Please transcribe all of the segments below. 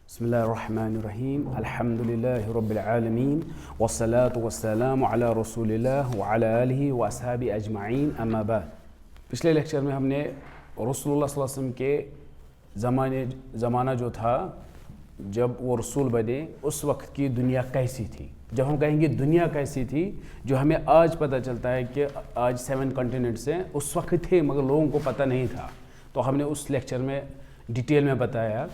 بسم الله الرحمن الرحيم الحمد لله رب العالمين والصلاة والسلام على رسول الله وعلى آله وأصحابه أجمعين أما بعد. پچھلے لیکچر میں ہم نے رسول اللہ صلی اللہ علیہ وسلم کے زمانہ جو تھا جب وہ رسول بنے اس وقت کی دنیا کیسی تھی. جب ہم کہیں گے دنیا کیسی تھی, جو ہمیں آج پتہ چلتا ہے کہ آج 7 کنٹیننٹس ہیں, اس وقت تھے مگر لوگوں کو پتہ نہیں تھا. تو ہم نے اس لیکچر میں ڈیٹیل میں بتایا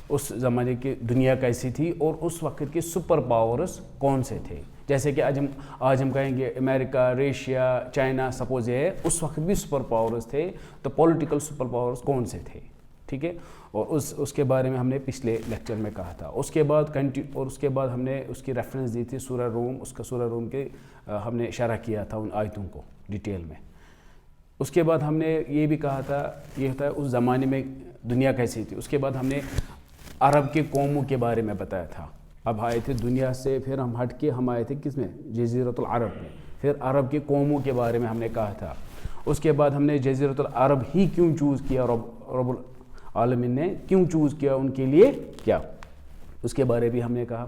اس زمانے کی دنیا کیسی تھی اور اس وقت کے سپر پاورز کون سے تھے. جیسے کہ آج ہم کہیں گے امریکہ, ریشیا, چائنا سپوز ہے, اس وقت بھی سپر پاورز تھے. تو پولیٹیکل سپر پاورز کون سے تھے, ٹھیک ہے, اور اس کے بارے میں ہم نے پچھلے لیکچر میں کہا تھا. اس کے بعد ہم نے اس کی ریفرنس دی تھی سورہ روم. اس کا سورہ روم کے ہم نے اشارہ کیا تھا ان آیتوں کو ڈیٹیل میں. اس کے بعد ہم نے یہ بھی کہا تھا یہ ہوتا ہے اس زمانے میں دنیا کیسی تھی. اس کے بعد ہم نے عرب کے قوموں کے بارے میں بتایا تھا. اب آئے تھے دنیا سے, پھر ہم ہٹ کے ہم آئے تھے کس میں, جزیرۃ العرب میں. پھر عرب کے قوموں کے بارے میں ہم نے کہا تھا. اس کے بعد ہم نے جزیرۃ العرب ہی کیوں چوز کیا, رب العالمین نے کیوں چوز کیا ان کے لیے کیا, اس کے بارے بھی ہم نے کہا.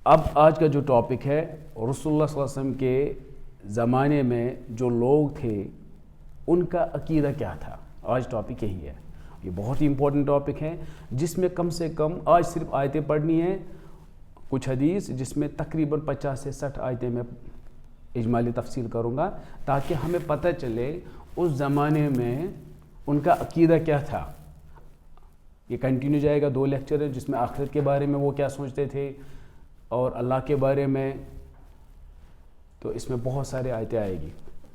اب آج کا جو ٹاپک ہے رسول اللہ صلی اللہ علیہ وسلم کے زمانے میں جو لوگ تھے ان کا عقیدہ کیا تھا. آج ٹاپک یہی ہے. یہ بہت ہی امپورٹنٹ ٹاپک ہے جس میں کم سے کم آج صرف آیتیں پڑھنی ہیں, کچھ حدیث, جس میں تقریباً 50 سے 60 آیتیں میں اجمالی تفصیل کروں گا تاکہ ہمیں پتہ چلے اس زمانے میں ان کا عقیدہ کیا تھا. یہ کنٹینیو جائے گا, 2 لیکچر ہے جس میں آخرت کے بارے میں وہ کیا سوچتے تھے اور اللہ کے بارے میں. تو اس میں بہت سارے آیتیں آئے گی,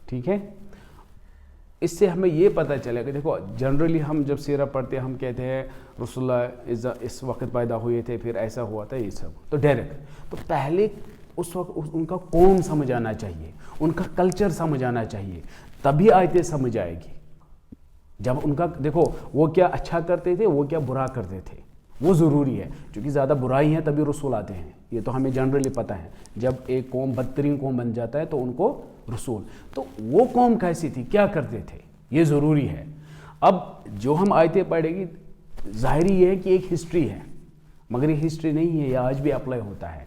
ٹھیک ہے. اس سے ہمیں یہ پتہ چلے گا, دیکھو جنرلی ہم جب سیرہ پڑھتے ہیں ہم کہتے ہیں رسول اللہ اس وقت پیدا ہوئے تھے, پھر ایسا ہوا تھا, یہ سب تو ڈائریکٹ. تو پہلے اس وقت ان کا قوم سمجھ آنا چاہیے, ان کا کلچر سمجھ آنا چاہیے, تبھی آیتیں سمجھ آئے گی. جب ان کا دیکھو وہ کیا اچھا کرتے تھے, وہ کیا برا کرتے تھے, وہ ضروری ہے. چونکہ زیادہ برائی ہیں تبھی رسول آتے ہیں, یہ تو ہمیں جنرلی پتہ ہے. جب ایک قوم بدترین قوم بن جاتا ہے تو ان کو رسول. تو وہ قوم کیسی تھی, کیا کرتے تھے, یہ ضروری ہے. اب جو ہم آیتیں پڑھیں گی ظاہری یہ ہے کہ ایک ہسٹری ہے, مگر یہ ہسٹری نہیں ہے, یہ آج بھی اپلائی ہوتا ہے.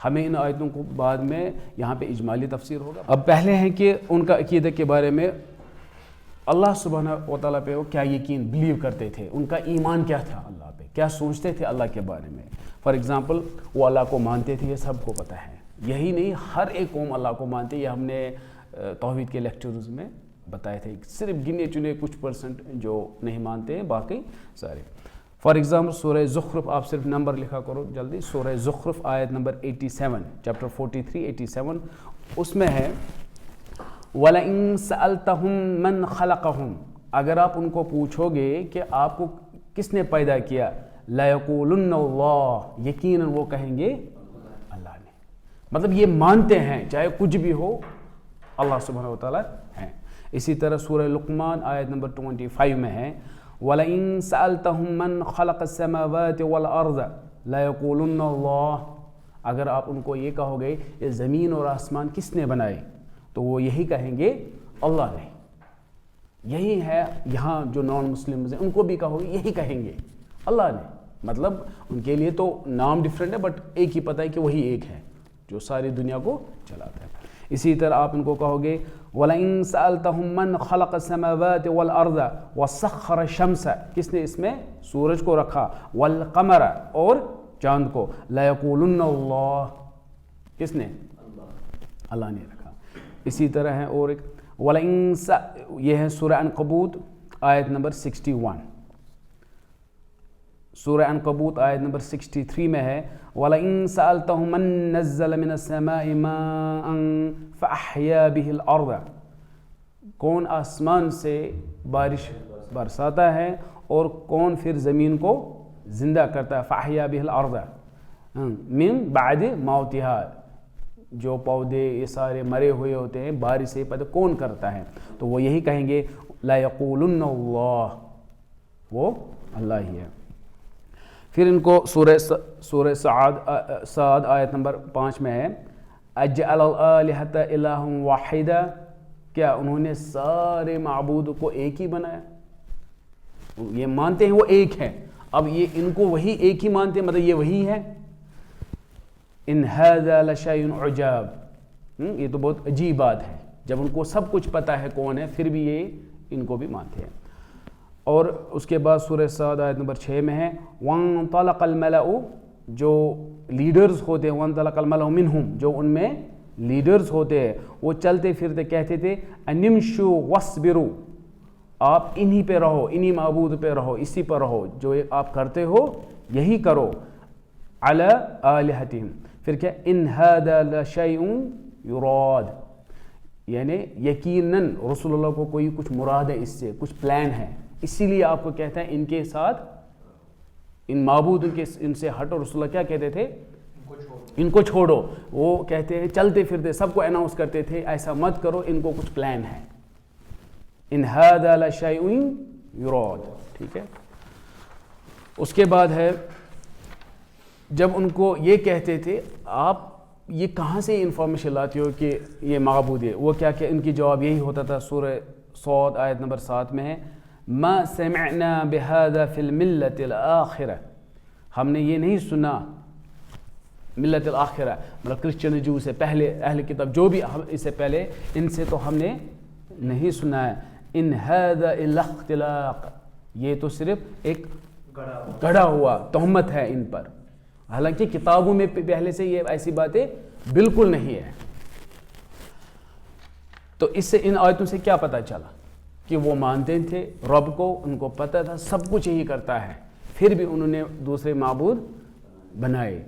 ہمیں ان آیتوں کو بعد میں یہاں پہ اجمالی تفسیر ہوگا. اب پہلے ہیں کہ ان کا عقیدہ کے بارے میں اللہ سبحانہ و تعالیٰ پہ وہ کیا یقین بلیو کرتے تھے, ان کا ایمان کیا تھا اللہ پہ, کیا سوچتے تھے اللہ کے بارے میں. فار ایگزامپل وہ اللہ کو مانتے تھے, یہ سب کو پتہ ہے. یہی نہیں, ہر ایک قوم اللہ کو مانتے, یہ ہم نے توحید کے لیکچرز میں بتائے تھے. صرف گنے چنے کچھ پرسنٹ جو نہیں مانتے ہیں, باقی سارے. فار ایگزامپل سورہ زخرف, آپ صرف نمبر لکھا کرو جلدی. سورہ زخرف آیت نمبر 87, چیپٹر 43 87, اس میں ہے وَلَئِن سَأَلْتَهُم مَّنْ خَلَقَهُم, اگر آپ ان کو پوچھو گے کہ آپ کو کس نے پیدا کیا, لَيَقُولُنَّ اللَّهُ, یقیناً وہ کہیں گے اللہ نے. مطلب یہ مانتے ہیں چاہے کچھ بھی ہو اللہ سبحانہ وتعالیٰ ہیں. اسی طرح سورہ لقمان آیت نمبر 25 میں ہے وَلَئِن سَأَلْتَهُم مَّنْ خَلَقَ السَّمَاوَاتِ وَالْأَرْضَ لَيَقُولُنَّ اللَّهُ, اگر آپ ان کو یہ کہو گے یہ زمین اور آسمان کس نے بنائے, تو وہ یہی کہیں گے اللہ نے. یہی ہے یہاں جو نان مسلمز ہیں ان کو بھی کہو گے یہی کہیں گے اللہ نے. مطلب ان کے لیے تو نام ڈفرینٹ ہے بٹ ایک ہی پتہ ہے کہ وہی ایک ہے جو ساری دنیا کو چلاتا ہے. اسی طرح آپ ان کو کہو گے وَلَئِن سَأَلْتَهُم مَّنْ خَلَقَ السَّمَاوَاتِ وَالْأَرْضَ وَسَخَّرَ الشَّمْسَ, کس نے اس میں سورج کو رکھا, وَالْقَمَرَ, اور چاند کو, لَيَقُولُنَّ اللَّهُ, کس نے, اللہ نے رکھا. اسی طرح ہے اور ایک وَلَئِن, یہ ہے سورہ عنکبوت آیت نمبر 61. سورہ عنکبوت آیت نمبر 63 میں ہے وَلَئِن سَأَلْتَهُم مَّن نَّزَّلَ مِنَ السَّمَاءِ مَاءً فَأَحْيَا بِهِ الْأَرْضَ, کون آسمان سے بارش برساتا ہے اور کون پھر زمین کو زندہ کرتا ہے. فَأَحْيَا بِهِ الْأَرْضَ مِن بَعْدِ مَوْتِهَا, جو پودے یہ سارے مرے ہوئے ہوتے ہیں بارش سے پتہ کون کرتا ہے, تو وہ یہی کہیں گے لَيَقُولُنَّ اللَّهُ, وہ اللہ ہی ہے. پھر ان کو سورہ سعد آیت نمبر 5 میں ہے اجعل الآلہۃ الہا واحدا, کیا انہوں نے سارے معبود کو ایک ہی بنایا. یہ مانتے ہیں وہ ایک ہے, اب یہ ان کو وہی ایک ہی مانتے ہیں، مطلب یہ وہی ہے. ان ھذا لشیء عجاب، یہ تو بہت عجیب بات ہے جب ان کو سب کچھ پتہ ہے کون ہے پھر بھی یہ ان کو بھی مانتے ہیں. اور اس کے بعد سورہ صاد آیت نمبر 6 میں ہے وانطلق الملأ، جو لیڈرز ہوتے ہیں، وانطلق الملأ منہم، جو ان میں لیڈرز ہوتے ہیں، وہ چلتے پھرتے کہتے تھے انمشوا واصبروا، آپ انہی پہ رہو، انہی معبود پہ رہو، اسی پر رہو، جو آپ کرتے ہو یہی کرو. علی آلہتہم، پھر کیا ان ھذا لشیء یراد، یعنی یقیناً رسول اللہ کو کوئی کچھ مراد ہے، اس سے کچھ پلان ہے، اسی لیے آپ کو کہتا ہے ان کے ساتھ، ان معبود ان سے ہٹو. رسول اللہ کیا کہتے تھے؟ ان کو چھوڑو. وہ کہتے ہیں چلتے پھرتے سب کو اناؤنس کرتے تھے ایسا مت کرو، ان کو کچھ پلان ہے. ان ھذا لشیء یراد، ٹھیک ہے. اس کے بعد ہے جب ان کو یہ کہتے تھے آپ یہ کہاں سے انفارمیشن لاتے ہو کہ یہ معبود ہے، وہ کیا کہ ان کی جواب یہی ہوتا تھا. سورہ صاد آیت نمبر 7 میں ہے ما سمعنا بهذا فی الملت الآخرہ، ہم نے یہ نہیں سنا، ملت الآخرہ مطلب کرسچن جو سے پہلے اہل کتاب جو بھی اس سے پہلے، ان سے تو ہم نے نہیں سنا ہے. ان ھذا الا اختلاق، یہ تو صرف ایک گڑھا ہوا تہمت ہے ان پر، حالانکہ کتابوں میں پہلے سے یہ ایسی باتیں بالکل نہیں ہے. تو اس سے ان آیتوں سے کیا پتہ چلا کہ وہ مانتے تھے رب کو، ان کو پتہ تھا سب کچھ یہی کرتا ہے، پھر بھی انہوں نے دوسرے معبود بنائے،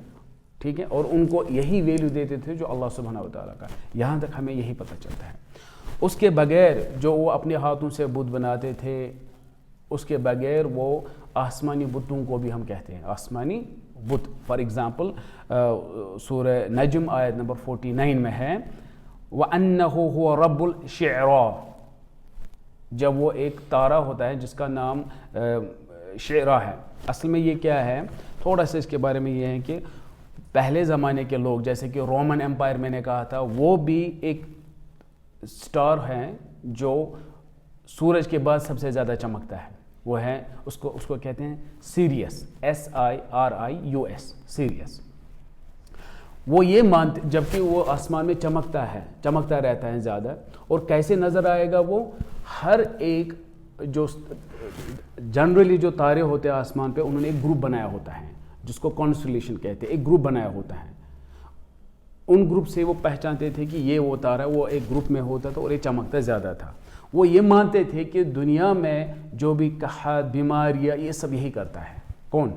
ٹھیک ہے، اور ان کو یہی ویلیو دیتے تھے جو اللہ سبحانہ و تعالیٰ کا. یہاں تک ہمیں یہی پتہ چلتا ہے. اس کے بغیر جو وہ اپنے ہاتھوں سے بت بناتے تھے، اس کے بغیر وہ آسمانی بتوں کو بھی ہم کہتے ہیں آسمانی بت. فار ایگزامپل سورہ نجم آیت نمبر 49 میں ہے وَأَنَّهُ هُوَ رَبُّ الشِّعْرَى، جب وہ ایک تارہ ہوتا ہے جس کا نام شعرا ہے. اصل میں یہ کیا ہے، تھوڑا سا اس کے بارے میں یہ ہے کہ پہلے زمانے کے لوگ جیسے کہ رومن امپائر میں نے کہا تھا، وہ بھی ایک سٹار ہیں جو سورج کے بعد سب سے زیادہ چمکتا ہے. وہ ہے اس کو کہتے ہیں سیریس، SIRIUS، سیریس. وہ یہ مانتے، جبکہ وہ آسمان میں چمکتا رہتا ہے زیادہ. اور کیسے نظر آئے گا وہ؟ ہر ایک جو جنرلی جو تارے ہوتے ہیں آسمان پہ، انہوں نے ایک گروپ بنایا ہوتا ہے جس کو کانسٹلیشن کہتے ہیں. ایک گروپ بنایا ہوتا ہے، ان گروپ سے وہ پہچانتے تھے کہ یہ وہ تارا وہ ایک گروپ میں ہوتا تھا اور یہ چمکتا زیادہ تھا. وہ یہ مانتے تھے کہ دنیا میں جو بھی قحط، بیماریاں، یہ سب یہی کرتا ہے. کون؟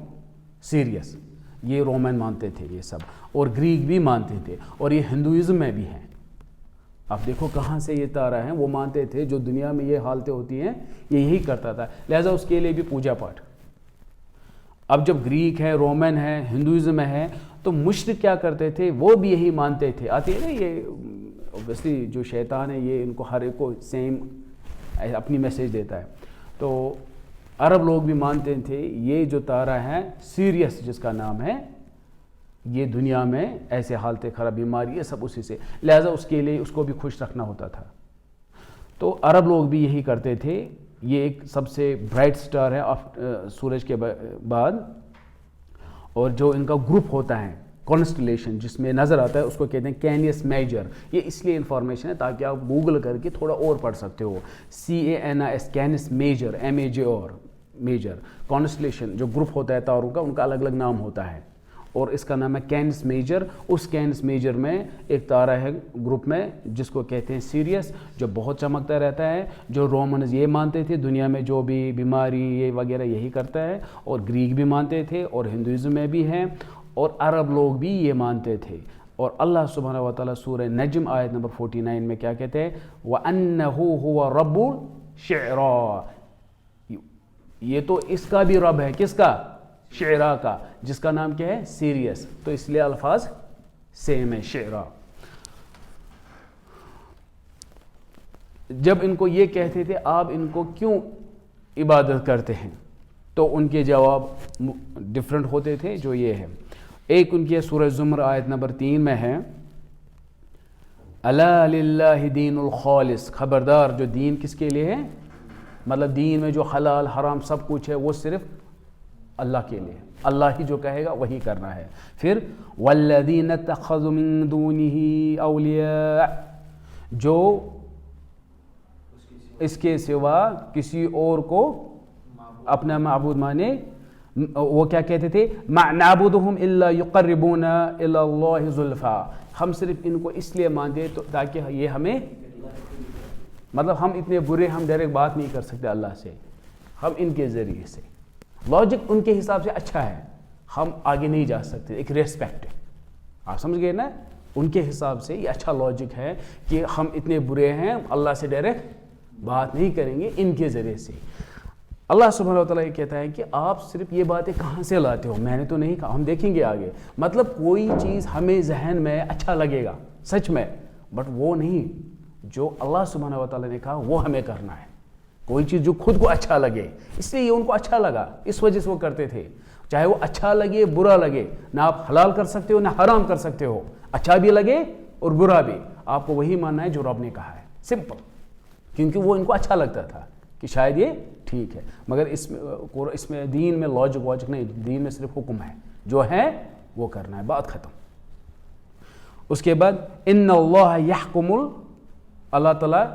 سیریس. یہ رومن مانتے تھے یہ سب، اور گریک بھی مانتے تھے، اور یہ ہندوازم میں بھی ہیں. آپ دیکھو کہاں سے یہ تارا ہے، وہ مانتے تھے جو دنیا میں یہ حالتیں ہوتی ہیں یہ یہی کرتا تھا، لہذا اس کے لیے بھی پوجا پاٹ. اب جب گریک ہے، رومن ہے، ہندوازم ہے، تو مشرک کیا کرتے تھے؟ وہ بھی یہی مانتے تھے. آتی ہے نا یہ اوبیسلی جو شیطان ہے یہ ان کو ہر ایک کو سیم اپنی میسیج دیتا ہے. تو عرب لوگ بھی مانتے تھے یہ جو تارا ہے سیریس جس کا نام ہے، یہ دنیا میں ایسے حالتیں خراب، بیماری، یہ سب اسی سے، لہذا اس کے لیے اس کو بھی خوش رکھنا ہوتا تھا. تو عرب لوگ بھی یہی کرتے تھے. یہ ایک سب سے برائٹ سٹار ہے سورج کے بعد، اور جو ان کا گروپ ہوتا ہے کانسٹلیشن جس میں نظر آتا ہے اس کو کہتے ہیں کینیس میجر. یہ اس لیے انفارمیشن ہے تاکہ آپ گوگل کر کے تھوڑا اور پڑھ سکتے ہو. CANIS Canis Major, MAJR Major. Constellation جو گروپ ہوتا ہے تاروں کا، ان کا الگ الگ نام ہوتا ہے، اور اس کا نام ہے کینس میجر. اس کینس میجر میں ایک تارا ہے گروپ میں جس کو کہتے ہیں سیریس، جو بہت چمکتا رہتا ہے. جو رومنز یہ مانتے تھے دنیا میں جو بھی بیماری یہ وغیرہ یہی کرتا ہے، اور گریک بھی مانتے تھے، اور ہندوازم میں بھی ہیں، اور عرب لوگ بھی یہ مانتے تھے. اور اللہ سبحانہ و تعالیٰ سورہ نجم آیت نمبر 49 میں کیا کہتے ہیں؟ وَأَنَّهُ هُوَ رَبُّ الشِّعْرَى، یہ تو اس کا بھی رب ہے. کس کا؟ شعرا کا، جس کا نام کیا ہے؟ سیریس. تو اس لیے الفاظ سیم ہے، شعرا. جب ان کو یہ کہتے تھے آپ ان کو کیوں عبادت کرتے ہیں، تو ان کے جواب ڈفرنٹ ہوتے تھے. جو یہ ہے ایک ان کی سورہ زمر آیت نمبر 3 میں ہے الا للہ دین الخالص، خبردار جو دین کس کے لیے ہے، مطلب دین میں جو حلال حرام سب کچھ ہے وہ صرف اللہ کے لیے، اللہ ہی جو کہے گا وہی کرنا ہے. پھر والذین اتخذوا من دونہ اولیاء، جو اس کے سوا کسی اور کو اپنا معبود مانے، وہ کیا کہتے تھے؟ ما نعبدهم الا يقربونا الى اللہ زلفا، ہم صرف ان کو اس لیے مانتے تو تاکہ یہ ہمیں، مطلب ہم اتنے برے، ہم ڈائریکٹ بات نہیں کر سکتے اللہ سے، ہم ان کے ذریعے سے. لاجک ان کے حساب سے اچھا ہے، ہم آگے نہیں جا سکتے، ایک ریسپیکٹ ہے. آپ سمجھ گئے نا؟ ان کے حساب سے یہ اچھا لاجک ہے کہ ہم اتنے برے ہیں، اللہ سے ڈائریکٹ بات نہیں کریں گے، ان کے ذریعے سے. اللہ سبحانہ و تعالیٰ یہ کہتا ہے کہ آپ صرف یہ باتیں کہاں سے لاتے ہو؟ میں نے تو نہیں کہا، ہم دیکھیں گے آگے. مطلب کوئی چیز ہمیں ذہن میں اچھا لگے گا سچ میں، بٹ وہ نہیں جو اللہ سبحانہ و تعالیٰ نے کہا وہ ہمیں کرنا ہے. کوئی چیز جو خود کو اچھا لگے، اس لیے یہ ان کو اچھا لگا، اس وجہ سے وہ کرتے تھے. چاہے وہ اچھا لگے برا لگے، نہ آپ حلال کر سکتے ہو نہ حرام کر سکتے ہو، اچھا بھی لگے اور برا بھی، آپ کو وہی ماننا ہے جو رب نے کہا ہے. سمپل. کیونکہ وہ ان کو اچھا لگتا تھا کہ شاید یہ ٹھیک ہے. مگر اس میں دین میں لاجک نہیں، دین میں صرف حکم ہے، جو ہے وہ کرنا ہے، بات ختم. اس کے بعد ان اللہ یحکم، اللہ تعالیٰ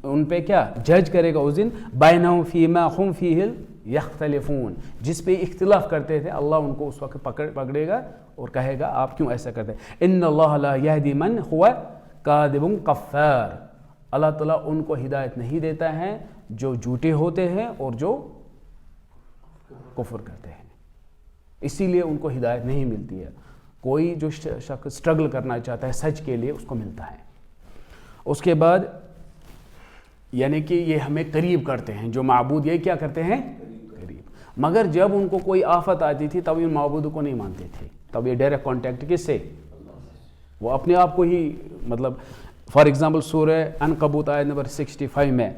ان پہ کیا جج کرے گا اس دن، بینہم فیما ہم فیہ یختلفون، جس پہ اختلاف کرتے تھے اللہ ان کو اس وقت پکڑے گا اور کہے گا آپ کیوں ایسا کرتے ہیں. ان اللہ لا یہدی من هو کاذب کفار، اللہ تعالیٰ ان کو ہدایت نہیں دیتا ہے جو جھوٹے ہوتے ہیں اور جو کفر کرتے ہیں، اسی لیے ان کو ہدایت نہیں ملتی ہے. کوئی جو شخص اسٹرگل کرنا چاہتا ہے سچ کے لیے اس کو ملتا ہے. اس کے بعد یعنی کہ یہ ہمیں قریب کرتے ہیں، جو معبود یہ کیا کرتے ہیں؟ قریب. مگر جب ان کو کوئی آفت آتی تھی تب ان معبودوں کو نہیں مانتے تھے، تب یہ ڈائریکٹ کانٹیکٹ کس سے؟ وہ اپنے آپ کو ہی، مطلب فار ایگزامپل سورہ عنکبوت آیت نمبر 65 میں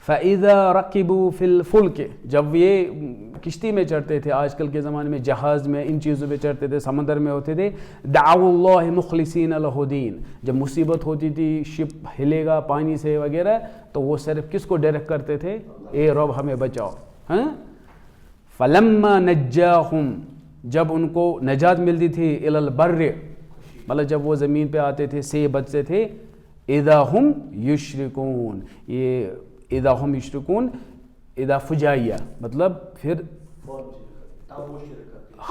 فَإِذَا رَكِبُوا فِي الْفُلْكِ، جب یہ کشتی میں چڑھتے تھے، آج کل کے زمانے میں جہاز میں ان چیزوں پہ چڑھتے تھے، سمندر میں ہوتے تھے، دعوا اللہ مخلصین لہ الدین، جب مصیبت ہوتی تھی، شپ ہلے گا پانی سے وغیرہ، تو وہ صرف کس کو ڈائریکٹ کرتے تھے؟ اے رب ہمیں بچاؤ. فَلَمَّا نَجَّاهُمْ، جب ان کو نجات ملتی تھی، الی البر، مطلب جب وہ زمین پہ آتے تھے سے بچتے تھے، اذا ہم یشرکون، یہ اذا ہم یشرکون اذا فجائیہ، مطلب پھر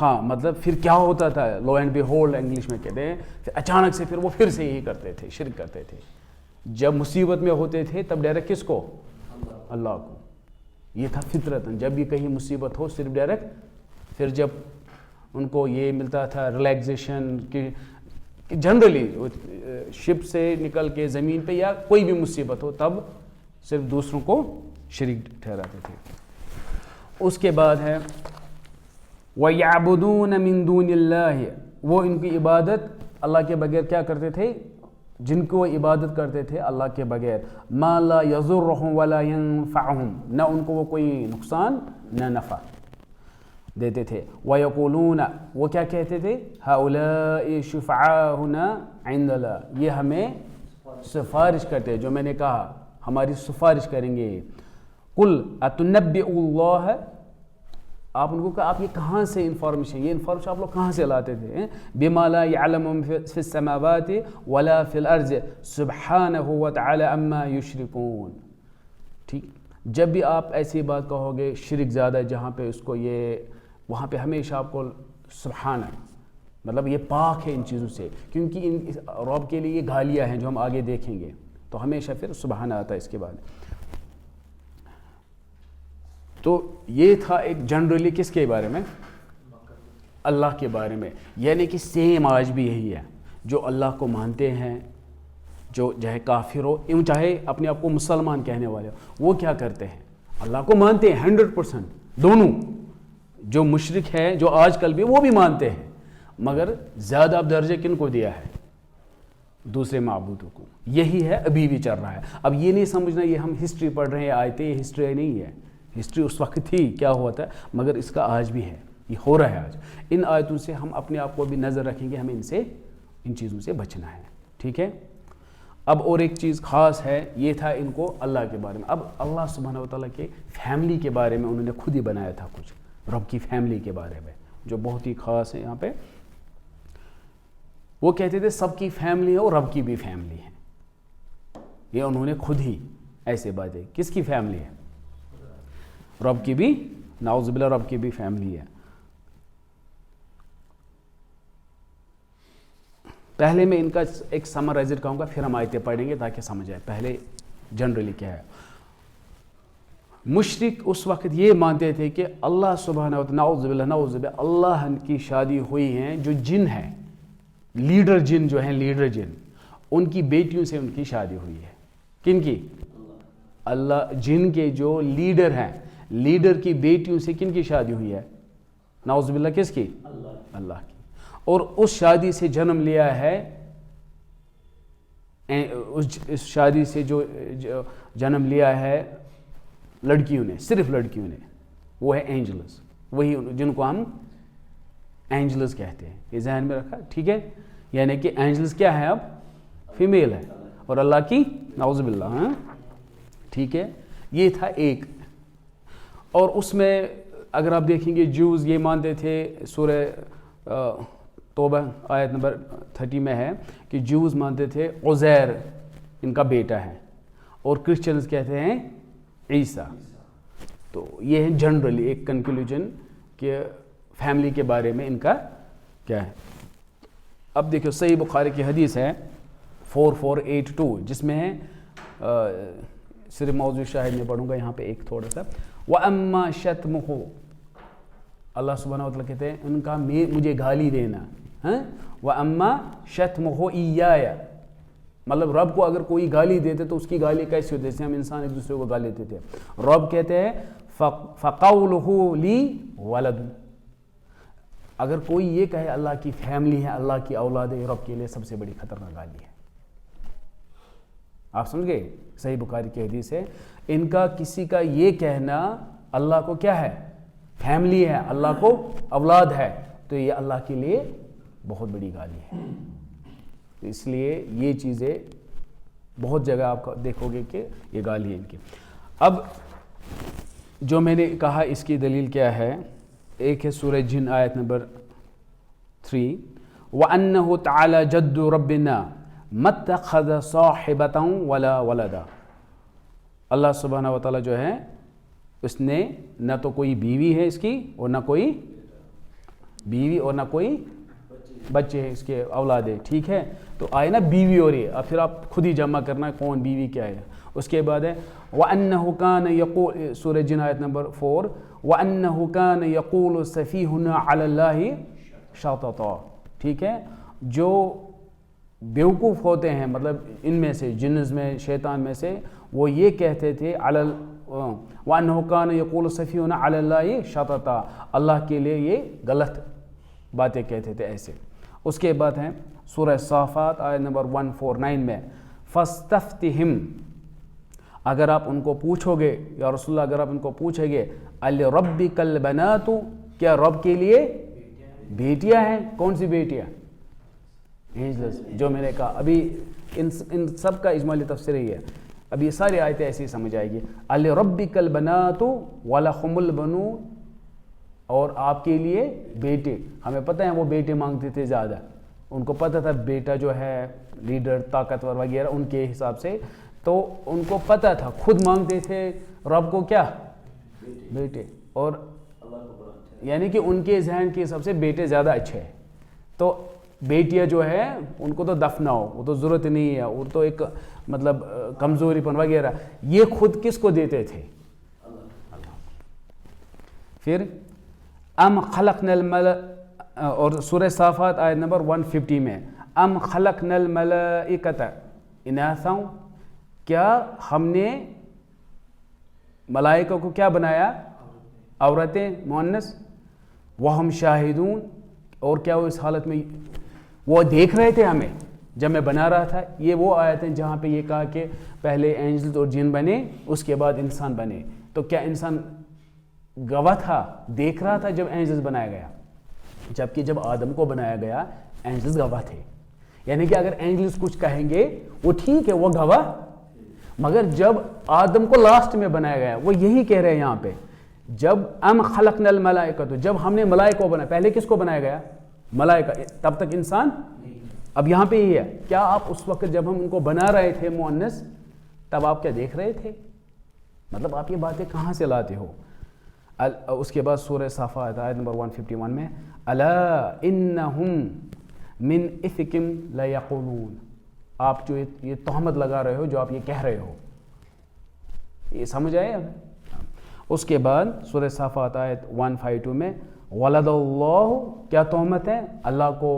ہاں مطلب پھر کیا ہوتا تھا، لو اینڈ بی ہولڈ انگلش میں کہتے ہیں، پھر اچانک سے پھر وہ پھر سے یہی کرتے تھے، شرک کرتے تھے. جب مصیبت میں ہوتے تھے تب ڈائریکٹ کس کو؟ اللہ کو. یہ تھا فطرتاً، جب بھی کہیں مصیبت ہو صرف ڈائریکٹ. پھر جب ان کو یہ ملتا تھا ریلیکزیشن کہ جنرلی شپ سے نکل کے زمین پہ یا کوئی بھی مصیبت ہو تب صرف دوسروں کو شریک ٹھہراتے تھے. اس کے بعد ہے وَيَعْبُدُونَ مِن دُونِ اللَّهِ، وہ ان کی عبادت اللہ کے بغیر کیا کرتے تھے؟ جن کو وہ عبادت کرتے تھے اللہ کے بغیر، مَا لَا يَضُرُّهُمْ وَلَا يَنفَعُهُمْ، نہ ان کو وہ کوئی نقصان نہ نفع دیتے تھے. وَيَقُولُونَ، وہ کیا کہتے تھے؟ هَؤُلَاءِ شُفَعَاؤُنَا عِندَ اللَّهِ، یہ ہمیں سفارش کرتے ہیں، جو میں نے کہا ہماری سفارش کریں گے. قُلْ أَتُنَبِّئُ اللَّهَ، آپ ان کو کہا آپ یہ کہاں سے انفارمیشن، یہ انفارمیشن آپ لوگ کہاں سے لاتے تھے؟ بِمَا لَا يَعْلَمُ فِي السَّمَاوَاتِ وَلَا فِي الْأَرْضِ سُبْحَانَهُ وَتَعَالَى عَمَّا يُشْرِكُونَ. ٹھیک، جب بھی آپ ایسی بات کہو گے شرک زیادہ جہاں پہ اس کو یہ، وہاں پہ ہمیشہ آپ کو سبحان ہے، مطلب یہ پاک ہے ان چیزوں سے، کیونکہ ان رب کے لیے یہ گالیاں ہیں جو ہم آگے دیکھیں گے، تو ہمیشہ پھر سبحان آتا ہے اس کے بعد. تو یہ تھا ایک جنرلی کس کے بارے میں؟ اللہ کے بارے میں. یعنی کہ سیم آج بھی یہی ہے، جو اللہ کو مانتے ہیں، جو چاہے کافر ہو چاہے اپنے آپ کو مسلمان کہنے والے ہو، وہ کیا کرتے ہیں؟ اللہ کو مانتے ہیں 100%، دونوں. جو مشرک ہے جو آج کل بھی وہ بھی مانتے ہیں، مگر زیادہ اب درجہ کن کو دیا ہے؟ دوسرے معبودوں کو. یہی ہے ابھی بھی چل رہا ہے. اب یہ نہیں سمجھنا یہ ہم ہسٹری پڑھ رہے ہیں آیتیں، یہ ہسٹری نہیں ہے، ہسٹری اس وقت تھی کیا ہوا تھا، مگر اس کا آج بھی ہے، یہ ہو رہا ہے آج. ان آیتوں سے ہم اپنے آپ کو بھی نظر رکھیں گے، ہمیں ان چیزوں سے بچنا ہے. ٹھیک ہے. اب اور ایک چیز خاص ہے، یہ تھا ان کو اللہ کے بارے میں. اب اللہ سبحانہ و تعالیٰ کے فیملی کے بارے میں انہوں نے خود ہی بنایا تھا کچھ. رب کی فیملی کے بارے میں جو بہت ہی خاص ہے. یہاں پہ وہ کہتے تھے سب کی فیملی ہے اور رب کی بھی فیملی ہے. یہ انہوں نے خود ہی ایسے باتیں. کس کی فیملی ہے؟ رب کی بھی, نعوذ باللہ رب کی بھی فیملی ہے. پہلے میں ان کا ایک سمرائزر کہوں گا, پھر ہم آیتیں پڑھیں گے تاکہ سمجھ آئے. پہلے جنرلی کیا ہے. مشرک اس وقت یہ مانتے تھے کہ اللہ سبحانہ و تعالیٰ نعوذ باللہ اللہ کی شادی ہوئی ہیں جو جن ہیں, لیڈر جن جو ہیں, لیڈر جن, ان کی بیٹیوں سے ان کی شادی ہوئی ہے. کن کی؟ اللہ. جن کے جو لیڈر ہیں, لیڈر کی بیٹیوں سے کن کی شادی ہوئی ہے؟ نعوذ باللہ کس کی؟ اللہ کی. اور اس شادی سے جنم لیا ہے, اس شادی سے جو جنم لیا ہے لڑکیوں نے, صرف لڑکیوں نے, وہ ہے اینجلز. وہی جن کو ہم اینجلز کہتے ہیں. یہ ذہن میں رکھا, ٹھیک ہے. یعنی کہ اینجلز کیا ہے, اب فیمیل ہے, اور اللہ کی نعوذ باللہ. ہاں ٹھیک ہے. یہ تھا ایک. اور اس میں اگر آپ دیکھیں گے جوز یہ مانتے تھے, سورہ توبہ آیت نمبر 30 میں ہے کہ جوز مانتے تھے عزیر ان کا بیٹا ہے, اور کرسچنز کہتے ہیں عیسیٰ. تو یہ ہے جنرلی ایک کنکلوژن کہ فیملی کے بارے میں ان کا کیا ہے. اب دیکھو صحیح بخاری کی حدیث ہے 4482 جس میں ہے, صرف موضوع شاہد میں پڑھوں گا یہاں پہ ایک تھوڑا سا. وَأَمَّا شَتْمُهُ, اللہ سبحانہ وتعالیٰ کہتے ہیں ان کا مجھے گالی دینا. وَأَمَّا شَتْمُهُ إِيَّايَ, مطلب رب کو اگر کوئی گالی دیتے تو اس کی گالی کیسی ہوتی ہے, جیسے ہم انسان ایک دوسرے کو گالی دیتے ہیں. رب کہتے ہیں فَقَوْلُهُ لِي وَلَدٌ, اگر کوئی یہ کہے اللہ کی فیملی ہے, اللہ کی اولاد ہے, رب کے لیے سب سے بڑی خطرناک گالی ہے. آپ سمجھ گئے؟ صحیح بخاری کی حدیث ہے. ان کا کسی کا یہ کہنا اللہ کو کیا ہے, فیملی ہے, اللہ کو اولاد ہے, تو یہ اللہ کے لیے بہت بڑی گالی ہے. اس لیے یہ چیزیں بہت جگہ آپ دیکھو گے کہ یہ گالی ہے ان کی. اب جو میں نے کہا اس کی دلیل کیا ہے, ایک ہے سورہ جن آیت نمبر 3, وَأَنَّهُ تَعَالَى جَدُّ رَبِّنَا مَتَّخَذَ صَاحِبَةً وَلَا وَلَدًا. اللہ سبحانہ وتعالیٰ جو ہے اس نے نہ تو کوئی بیوی ہے اس کی, اور نہ کوئی بیوی, اور نہ کوئی بچے ہیں اس کے اولاد ہے. ٹھیک ہے, تو آئے نا بیوی اور یہ, اب پھر آپ خود ہی جمع کرنا کون بیوی کیا ہے. اس کے بعد ہے وَأَنَّهُ كَانَ يَقُولُ, سورہ جن آیت نمبر 4, وَأَنَّهُ كَانَ يَقُولُ سَفِيهُنَا عَلَى اللَّهِ شَطَطًا. ٹھیک ہے, جو بیوقوف ہوتے ہیں, مطلب ان میں سے جنز میں, شیطان میں سے, وہ یہ کہتے تھے وَأَنَّهُ كَانَ يَقُولُ سَفِيهُنَا عَلَى اللَّهِ شَطَطًا, اللہ کے لیے یہ غلط باتیں کہتے تھے ایسے. اس کے بعد ہیں سورہ صافات آیت نمبر 149 میں, فَاسْتَفْتِهِمْ, اگر آپ ان کو پوچھو گے یا رسول اللہ, اگر آپ ان کو پوچھیں گے الربک البنات, کیا رب کے لیے بیٹیاں ہیں؟ کون سی بیٹیاں؟ جو میں نے کہا ابھی ان سب کا اجمالی تفسیر ہی ہے. اب یہ ساری آیتیں ایسی سمجھ آئے گی. الربک البنات ولہم البنون, اور آپ کے لیے بیٹے. ہمیں پتہ ہے وہ بیٹے مانگتے تھے زیادہ, ان کو پتہ تھا بیٹا جو ہے لیڈر, طاقتور وغیرہ, ان کے حساب سے تو ان کو پتہ تھا, خود مانگتے تھے رب کو کیا, بیٹے. اور یعنی کہ ان کے ذہن کے حساب سے بیٹے زیادہ اچھے ہیں, تو بیٹیاں جو ہے ان کو تو دفناؤ, وہ تو ضرورت نہیں ہے, وہ تو ایک مطلب کمزوری پن وغیرہ. یہ خود کس کو دیتے تھے؟ پھر ام خلقنا اور سورہ صافات آیت نمبر 150 میں, ام خلقنا الملائکۃ اناثا, کیا ہم نے ملائکہ کو کیا بنایا, عورتیں, مؤنث, وہم شاہدون, اور کیا وہ اس حالت میں وہ دیکھ رہے تھے ہمیں جب میں بنا رہا تھا. یہ وہ آیت ہیں جہاں پہ یہ کہا کہ پہلے اینجلز اور جن بنے, اس کے بعد انسان بنے. تو کیا انسان گواہ تھا, دیکھ رہا تھا جب اینجلز بنایا گیا؟ جبکہ جب آدم کو بنایا گیا اینجلز گواہ تھے. یعنی کہ اگر اینجلز کچھ کہیں گے وہ ٹھیک ہے, وہ گواہ, مگر جب آدم کو لاسٹ میں بنایا گیا, وہ یہی کہہ رہے ہیں یہاں پہ, جب ام خلقنا الملائکۃ، جب ہم نے ملائکہ کو بنایا، پہلے کس کو بنایا گیا؟ ملائکہ، تب تک انسان. اب یہاں پہ یہ ہے، کیا آپ اس وقت جب ہم ان کو بنا رہے تھے مؤنث، تب آپ کیا دیکھ رہے تھے؟ مطلب آپ یہ باتیں کہاں سے لاتے ہو؟ اس کے بعد سورہ صافات آیت نمبر 151 میں الا انہم من افکم لیقولون، آپ جو یہ تہمت لگا رہے ہو، جو آپ یہ کہہ رہے ہو، یہ سمجھ آئے؟ اس کے بعد سورہ صافات آیت 152 میں ولد اللہ، کیا تہمت ہے؟ اللہ کو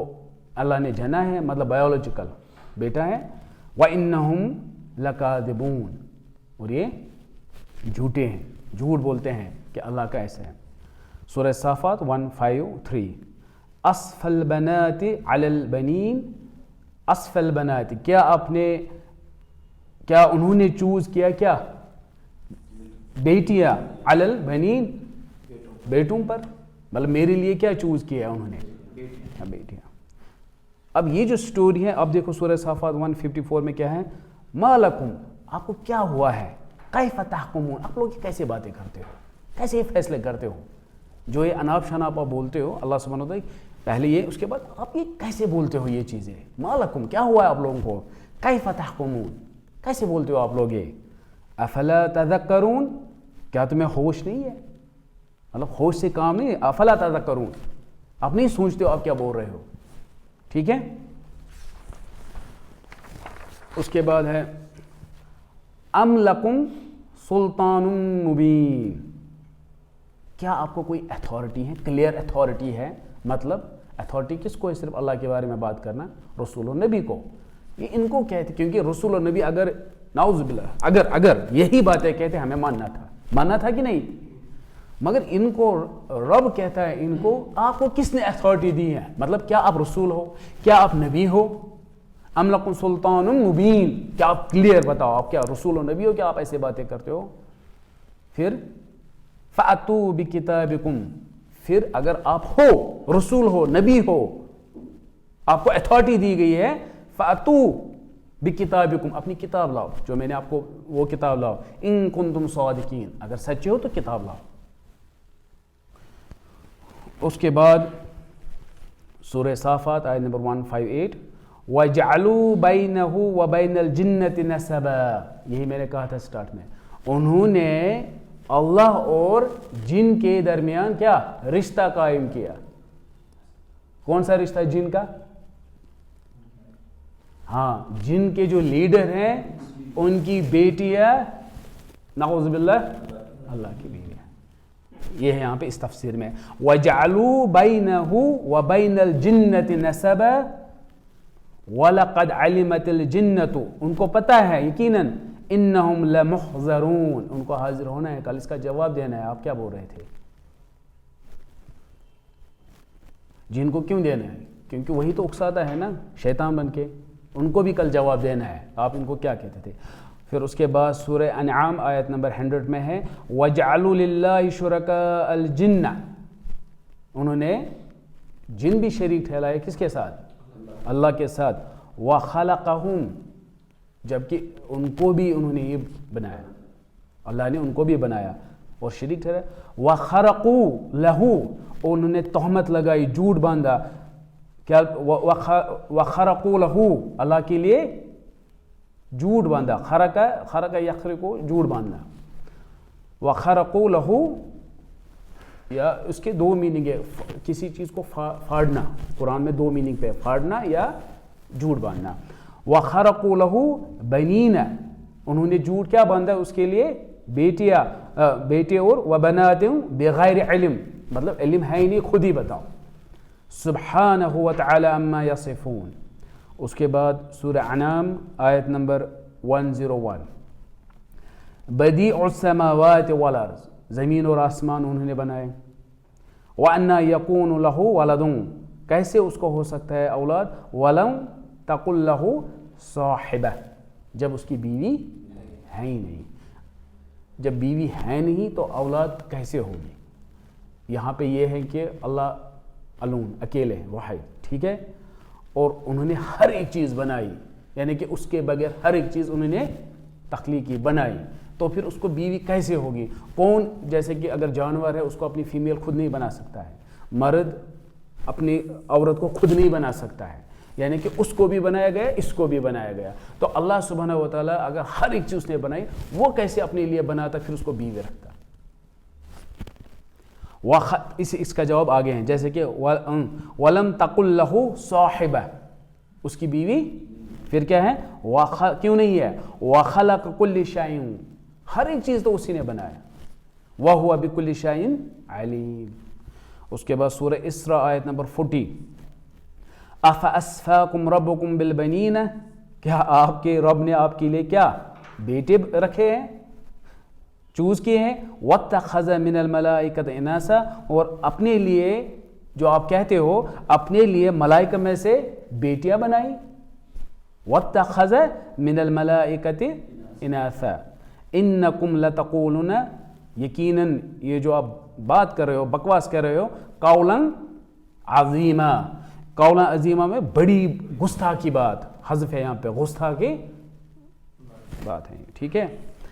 اللہ نے جنا ہے، مطلب بایولوجیکل بیٹا ہے. وَإِنَّهُمْ لَكَاذِبُونَ، اور یہ جھوٹے ہیں، جھوٹ بولتے ہیں کہ اللہ کا ایسا ہے. سورہ صافات 153 اصفل البنات علی البنین، اصفل البنات، کیا انہوں نے چوز کیا کیا؟ بیٹیاں، علی البنین، بیٹوں پر، مطلب میرے لیے کیا چوز کیا انہوں نے؟ بیٹیاں. اب یہ جو سٹوری ہے، اب دیکھو سورہ صافات 154 میں کیا ہے؟ ما لکم، آپ کو کیا ہوا ہے؟ کیف تحکمون، آپ لوگ کیسے باتیں کرتے ہو، کیسے یہ فیصلے کرتے ہو؟ جو یہ اناپ شناپ آپ بولتے ہو اللہ سبحانہ وتعالی، پہلے یہ، اس کے بعد آپ یہ کیسے بولتے ہو یہ چیزیں؟ ما لکم، کیا ہوا ہے آپ لوگوں کو؟ کیف تحکمون، کیسے بولتے ہو آپ لوگ یہ؟ افلا تذکرون، کیا تمہیں ہوش نہیں ہے؟ مطلب ہوش سے کام نہیں ہے. افلا تذکرون، آپ نہیں سوچتے ہو آپ کیا بول رہے ہو. ٹھیک ہے. اس کے بعد ہے ام لکم سلطان مبین، کیا آپ کو کوئی اتھارٹی ہے، کلیئر اتھارٹی ہے؟ مطلب اتھارٹی کس کو ہے؟ صرف اللہ کے بارے میں بات کرنا، رسول و نبی کو. یہ ان کو کہتے، کیونکہ رسول و نبی اگر نعوذ باللہ اگر یہی باتیں کہتے ہمیں ماننا تھا کہ نہیں، مگر ان کو رب کہتا ہے، ان کو آپ کو کس نے اتھارٹی دی ہے؟ مطلب کیا آپ رسول ہو؟ کیا آپ نبی ہو؟ ام لکم سلطان مبین، کیا آپ کلیئر بتاؤ، آپ کیا رسول و نبی ہو؟ کیا آپ ایسے باتیں کرتے ہو؟ پھر فَأْتُوا بِكِتَابِكُمْ، پھر اگر آپ ہو، رسول ہو، نبی ہو، آپ کو اتھارٹی دی گئی ہے، فَأْتُوا بِكِتَابِكُمْ، اپنی کتاب لاؤ، جو میں نے آپ کو وہ کتاب لاؤ، ان کنتم صادقین، اگر سچے ہو تو کتاب لاؤ. اس کے بعد سورہ صافات آیت نمبر 158 وَجَعَلُوا بَيْنَهُ وَبَيْنَ الْجِنَّةِ نَسَبًا، یہی میں نے کہا تھا سٹارٹ میں، انہوں نے اللہ اور جن کے درمیان کیا رشتہ قائم کیا. کون سا رشتہ؟ جن کا. ہاں، جن کے جو لیڈر ہیں ان کی بیٹیاں، نعوذ باللہ، اللہ کی بیوی. یہ ہے یہاں پہ اس تفسیر میں وَجَعَلُوا بَيْنَهُ وَبَيْنَ الْجِنَّةِ نَسَبًا وَلَقَدْ عَلِمَتِ الْجِنَّةُ، ان کو پتہ ہے یقیناً، اِنَّهُمْ لَمُحْضَرُونَ، ان کو حاضر ہونا ہے، کل اس کا جواب دینا ہے. آپ کیا بول رہے تھے؟ جن کو کیوں دینا ہے؟ کیونکہ وہی تو اکساتا ہے نا شیطان بن کے، ان کو بھی کل جواب دینا ہے. آپ ان کو کیا کہتے تھے؟ پھر اس کے بعد سورہ انعام آیت نمبر 100 میں ہے وَجَعَلُوا لِلَّهِ شُرَكَاءَ الْجِنَّ، انہوں نے جن بھی شریک ٹھہرائے کس کے ساتھ؟ اللہ کے ساتھ. وَخَلَقَهُمْ، جبکہ ان کو بھی انہوں نے یہ بنایا، اللہ نے ان کو بھی بنایا اور شریک ٹھہرایا. وَخَرَقُوا لَهُ، انہوں نے تہمت لگائی، جھوٹ باندھا. کیا؟ وَخَرَقُوا لَهُ، اللہ کے لیے جھوٹ باندھا. خرق یخرق، جھوٹ باندھنا. وَخَرَقُوا لَهُ، یا اس کے دو میننگ ہے، کسی چیز کو پھاڑنا، قرآن میں دو میننگ پہ، پھاڑنا یا جھوٹ باندھنا. وَخَرَقُوا لَهُ بَنِينَ، انہوں نے جھوٹ کیا باندھا اس کے لیے؟ بیٹے. اور وَبَنَاتٍ بِغَيْرِ علم، مطلب علم ہے ہی نہیں، خود ہی بتاؤ. سبحانہ وتعالی عما یصفون. اس کے بعد سورہ انعام آیت نمبر 101 بدیع السماوات والارض، زمین اور آسمان انہوں نے بنائے. وَأَنَّا يَكُونُ لَهُ وَلَدٌ، کیسے اس کو ہو سکتا ہے اولاد؟ وَلَمْ تَقُلْ لَهُ صَاحِبَةٌ، جب اس کی بیوی ہے ہی نہیں. جب بیوی ہے نہیں تو اولاد کیسے ہوگی؟ یہاں پہ یہ ہے کہ اللہ الون، اکیلے ہیں، واحد. ٹھیک ہے. اور انہوں نے ہر ایک چیز بنائی، یعنی کہ اس کے بغیر ہر ایک چیز انہوں نے تخلیق کی، بنائی. تو پھر اس کو بیوی کیسے ہوگی؟ کون؟ جیسے کہ اگر جانور ہے اس کو اپنی فیمیل خود نہیں بنا سکتا ہے، مرد اپنی عورت کو خود نہیں بنا سکتا ہے، یعنی کہ اس کو بھی بنایا گیا، اس کو بھی بنایا گیا. تو اللہ سبحانہ و تعالیٰ اگر ہر ایک چیز اس نے بنائی، وہ کیسے اپنے لیے بناتا پھر اس کو بیوی رکھتا؟ اس کا جواب آگے ہیں، جیسے کہ وَلَمْ تَقُلْ لَهُ صَاحِبَةٌ، اس کی بیوی پھر کیا ہے؟ کیوں نہیں ہے؟ وَخَلَقَ كُلِّ شَيْءٍ، ہر ایک چیز تو اسی نے بنایا. وَهُوَ بِكُلِّ شَيْءٍ عَلِيمٌ. اس کے بعد سورہ اسراء آیت نمبر 40، أَفَأَسْفَاكُمْ رَبُّكُمْ بِالْبَنِينَ، کیا آپ کے رب نے آپ کے لیے کیا بیٹے رکھے ہیں، چوز کیے ہیں؟ وَاتَّخَذَ مِنَ الْمَلَائِكَةِ إِنَاثًا، اور اپنے لیے جو آپ کہتے ہو اپنے لیے ملائکہ میں سے بیٹیاں بنائی. وَاتَّخَذَ مِنَ الْمَلَائِكَةِ إِنَاثًا إِنَّكُمْ لَتَقُولُونَ، یقیناً یہ جو آپ بات کر رہے ہو، بکواس کر رہے ہو، قولاً عظیما، قولاً عظیما میں بڑی گستاخی بات، حذف ہے یہاں پہ، گستاخی بات ہے. ٹھیک ہے.